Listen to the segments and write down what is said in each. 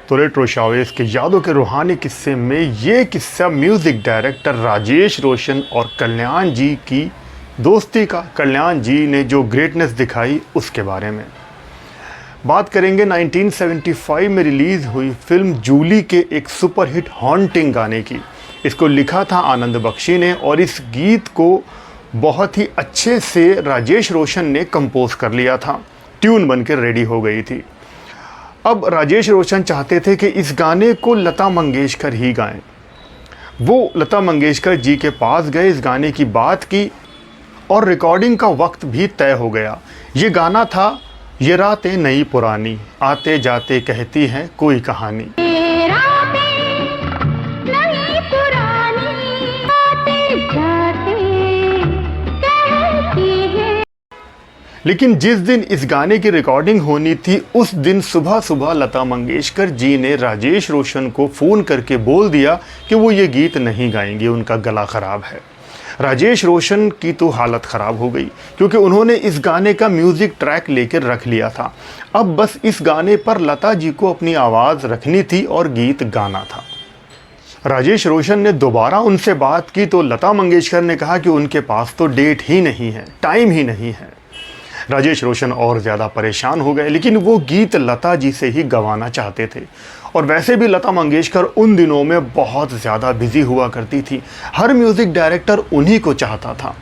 तो रेट्रो शोवेज के यादों के रूहानी किस्से में ये किस्सा म्यूज़िक डायरेक्टर राजेश रोशन और कल्याण जी की दोस्ती का, कल्याण जी ने जो ग्रेटनेस दिखाई उसके बारे में बात करेंगे। 1975 में रिलीज़ हुई फिल्म जूली के एक सुपरहिट हॉन्टिंग गाने की। इसको लिखा था आनंद बख्शी ने और इस गीत को बहुत ही अच्छे से राजेश रोशन ने कंपोज कर लिया था। ट्यून बनकर रेडी हो गई थी। अब राजेश रोशन चाहते थे कि इस गाने को लता मंगेशकर ही गाएं। वो लता मंगेशकर जी के पास गए, इस गाने की बात की और रिकॉर्डिंग का वक्त भी तय हो गया। ये गाना था ये रातें नई पुरानी, आते जाते कहती हैं कोई कहानी। लेकिन जिस दिन इस गाने की रिकॉर्डिंग होनी थी उस दिन सुबह सुबह लता मंगेशकर जी ने राजेश रोशन को फ़ोन करके बोल दिया कि वो ये गीत नहीं गाएंगे, उनका गला ख़राब है। राजेश रोशन की तो हालत ख़राब हो गई क्योंकि उन्होंने इस गाने का म्यूज़िक ट्रैक लेकर रख लिया था। अब बस इस गाने पर लता जी को अपनी आवाज़ रखनी थी और गीत गाना था। राजेश रोशन ने दोबारा उनसे बात की तो लता मंगेशकर ने कहा कि उनके पास तो डेट ही नहीं है, टाइम ही नहीं है। राजेश रोशन और ज़्यादा परेशान हो गए, लेकिन वो गीत लता जी से ही गवाना चाहते थे। और वैसे भी लता मंगेशकर उन दिनों में बहुत ज़्यादा बिजी हुआ करती थी, हर म्यूज़िक डायरेक्टर उन्हीं को चाहता था।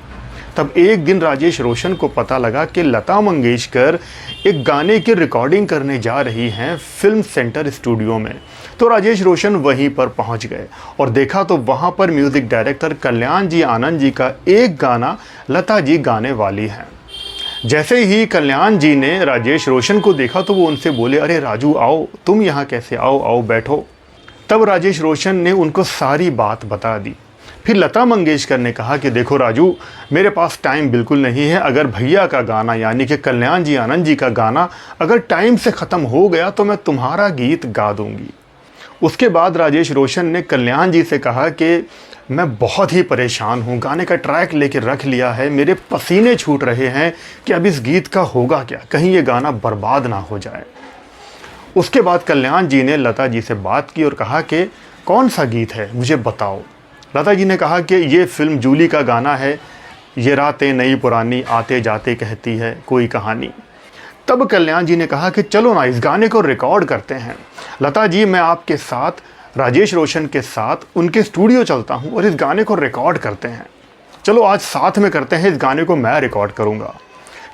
तब एक दिन राजेश रोशन को पता लगा कि लता मंगेशकर एक गाने की रिकॉर्डिंग करने जा रही हैं फिल्म सेंटर स्टूडियो में। तो राजेश रोशन वहीं पर पहुंच गए और देखा तो वहां पर म्यूज़िक डायरेक्टर कल्याण जी आनंद जी का एक गाना लता जी गाने वाली हैं। जैसे ही कल्याण जी ने राजेश रोशन को देखा तो वो उनसे बोले, अरे राजू आओ, तुम यहाँ कैसे, आओ आओ बैठो। तब राजेश रोशन ने उनको सारी बात बता दी। फिर लता मंगेशकर ने कहा कि देखो राजू, मेरे पास टाइम बिल्कुल नहीं है। अगर भैया का गाना यानी कि कल्याण जी आनंद जी का गाना अगर टाइम से ख़त्म हो गया तो मैं तुम्हारा गीत गा दूँगी। उसके बाद राजेश रोशन ने कल्याण जी से कहा कि मैं बहुत ही परेशान हूँ, गाने का ट्रैक लेके रख लिया है, मेरे पसीने छूट रहे हैं कि अब इस गीत का होगा क्या, कहीं ये गाना बर्बाद ना हो जाए। उसके बाद कल्याण जी ने लता जी से बात की और कहा कि कौन सा गीत है मुझे बताओ। लता जी ने कहा कि ये फिल्म जूली का गाना है, ये रातें नई पुरानी, आते जाते कहती है कोई कहानी। तब कल्याण जी ने कहा कि चलो ना इस गाने को रिकॉर्ड करते हैं। लता जी, मैं आपके साथ राजेश रोशन के साथ उनके स्टूडियो चलता हूं और इस गाने को रिकॉर्ड करते हैं। चलो आज साथ में करते हैं, इस गाने को मैं रिकॉर्ड करूंगा।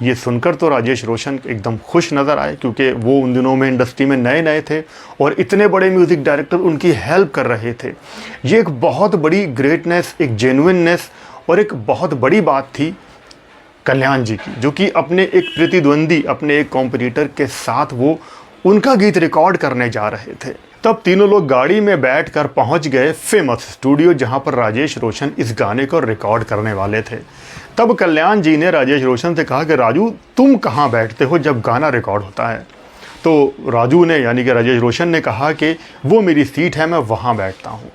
ये सुनकर तो राजेश रोशन एकदम खुश नज़र आए क्योंकि वो उन दिनों में इंडस्ट्री में नए नए थे और इतने बड़े म्यूज़िक डायरेक्टर उनकी हेल्प कर रहे थे। ये एक बहुत बड़ी ग्रेटनेस, एक जेन्युइननेस और एक बहुत बड़ी बात थी कल्याण जी की, जो कि अपने एक प्रतिद्वंदी, अपने एक कॉम्पिटिटर के साथ वो उनका गीत रिकॉर्ड करने जा रहे थे। तब तीनों लोग गाड़ी में बैठकर पहुंच गए फेमस स्टूडियो जहां पर राजेश रोशन इस गाने को रिकॉर्ड करने वाले थे। तब कल्याण जी ने राजेश रोशन से कहा कि राजू, तुम कहां बैठते हो जब गाना रिकॉर्ड होता है। तो राजू ने यानी कि राजेश रोशन ने कहा कि वो मेरी सीट है, मैं वहां बैठता हूँ।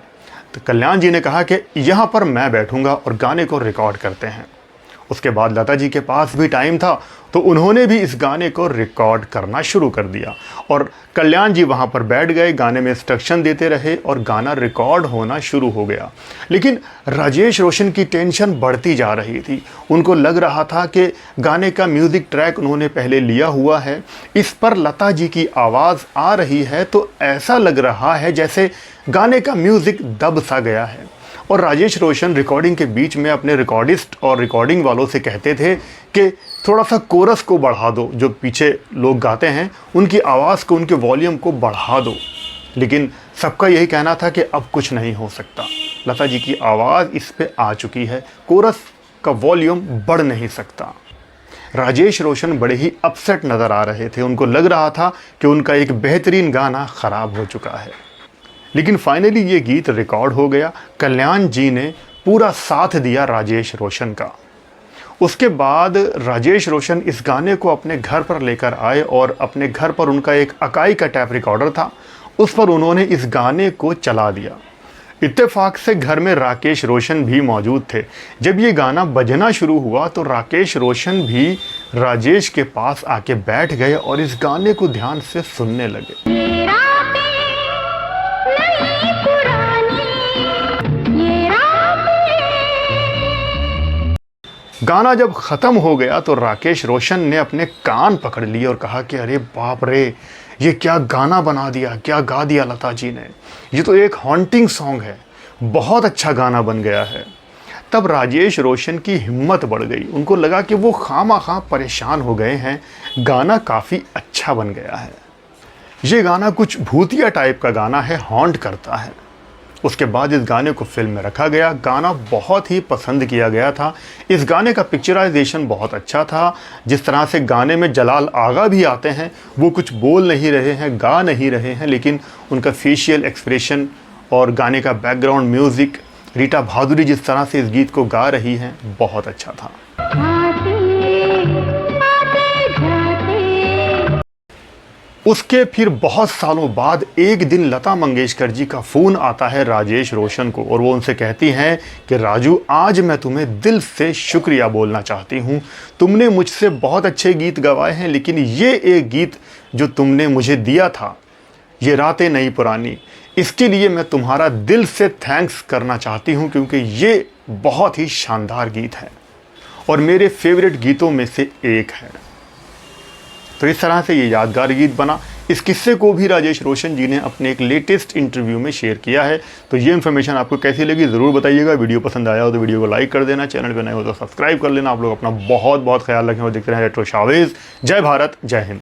तो कल्याण जी ने कहा कि यहाँ पर मैं बैठूँगा और गाने को रिकॉर्ड करते हैं। उसके बाद लता जी के पास भी टाइम था तो उन्होंने भी इस गाने को रिकॉर्ड करना शुरू कर दिया और कल्याण जी वहाँ पर बैठ गए, गाने में इंस्ट्रक्शन देते रहे और गाना रिकॉर्ड होना शुरू हो गया। लेकिन राजेश रोशन की टेंशन बढ़ती जा रही थी। उनको लग रहा था कि गाने का म्यूज़िक ट्रैक उन्होंने पहले लिया हुआ है, इस पर लता जी की आवाज़ आ रही है तो ऐसा लग रहा है जैसे गाने का म्यूज़िक दब सा गया है। और राजेश रोशन रिकॉर्डिंग के बीच में अपने रिकॉर्डिस्ट और रिकॉर्डिंग वालों से कहते थे कि थोड़ा सा कोरस को बढ़ा दो, जो पीछे लोग गाते हैं उनकी आवाज़ को, उनके वॉल्यूम को बढ़ा दो। लेकिन सबका यही कहना था कि अब कुछ नहीं हो सकता, लता जी की आवाज़ इस पे आ चुकी है, कोरस का वॉल्यूम बढ़ नहीं सकता। राजेश रोशन बड़े ही अपसेट नज़र आ रहे थे, उनको लग रहा था कि उनका एक बेहतरीन गाना ख़राब हो चुका है। लेकिन फाइनली ये गीत रिकॉर्ड हो गया। कल्याण जी ने पूरा साथ दिया राजेश रोशन का। उसके बाद राजेश रोशन इस गाने को अपने घर पर लेकर आए और अपने घर पर उनका एक अकाई का टैप रिकॉर्डर था, उस पर उन्होंने इस गाने को चला दिया। इत्तेफाक से घर में राकेश रोशन भी मौजूद थे। जब ये गाना बजना शुरू हुआ तो राकेश रोशन भी राजेश के पास आके बैठ गए और इस गाने को ध्यान से सुनने लगे। गाना जब ख़त्म हो गया तो राकेश रोशन ने अपने कान पकड़ लिए और कहा कि अरे बाप रे, ये क्या गाना बना दिया, क्या गा दिया लता जी ने। ये तो एक हॉन्टिंग सॉन्ग है, बहुत अच्छा गाना बन गया है। तब राजेश रोशन की हिम्मत बढ़ गई, उनको लगा कि वो खामा परेशान हो गए हैं, गाना काफ़ी अच्छा बन गया है। ये गाना कुछ भूतिया टाइप का गाना है, हॉन्ट करता है। उसके बाद इस गाने को फिल्म में रखा गया, गाना बहुत ही पसंद किया गया था। इस गाने का पिक्चराइजेशन बहुत अच्छा था। जिस तरह से गाने में जलाल आगा भी आते हैं, वो कुछ बोल नहीं रहे हैं, गा नहीं रहे हैं, लेकिन उनका फेशियल एक्सप्रेशन और गाने का बैकग्राउंड म्यूज़िक, रीटा भादुरी जिस तरह से इस गीत को गा रही हैं, बहुत अच्छा था। उसके फिर बहुत सालों बाद एक दिन लता मंगेशकर जी का फ़ोन आता है राजेश रोशन को और वो उनसे कहती हैं कि राजू, आज मैं तुम्हें दिल से शुक्रिया बोलना चाहती हूँ। तुमने मुझसे बहुत अच्छे गीत गवाए हैं, लेकिन ये एक गीत जो तुमने मुझे दिया था, ये रातें नई पुरानी, इसके लिए मैं तुम्हारा दिल से थैंक्स करना चाहती हूँ, क्योंकि ये बहुत ही शानदार गीत है और मेरे फेवरेट गीतों में से एक है। तो इस तरह से ये यादगार गीत बना। इस किस्से को भी राजेश रोशन जी ने अपने एक लेटेस्ट इंटरव्यू में शेयर किया है। तो ये इन्फॉर्मेशन आपको कैसी लगी ज़रूर बताइएगा। वीडियो पसंद आया हो तो वीडियो को लाइक कर देना, चैनल पे नए हो तो सब्सक्राइब कर लेना। आप लोग अपना बहुत बहुत ख्याल रखें और देखते रहें रेट्रो शोज़। जय भारत, जय हिंद।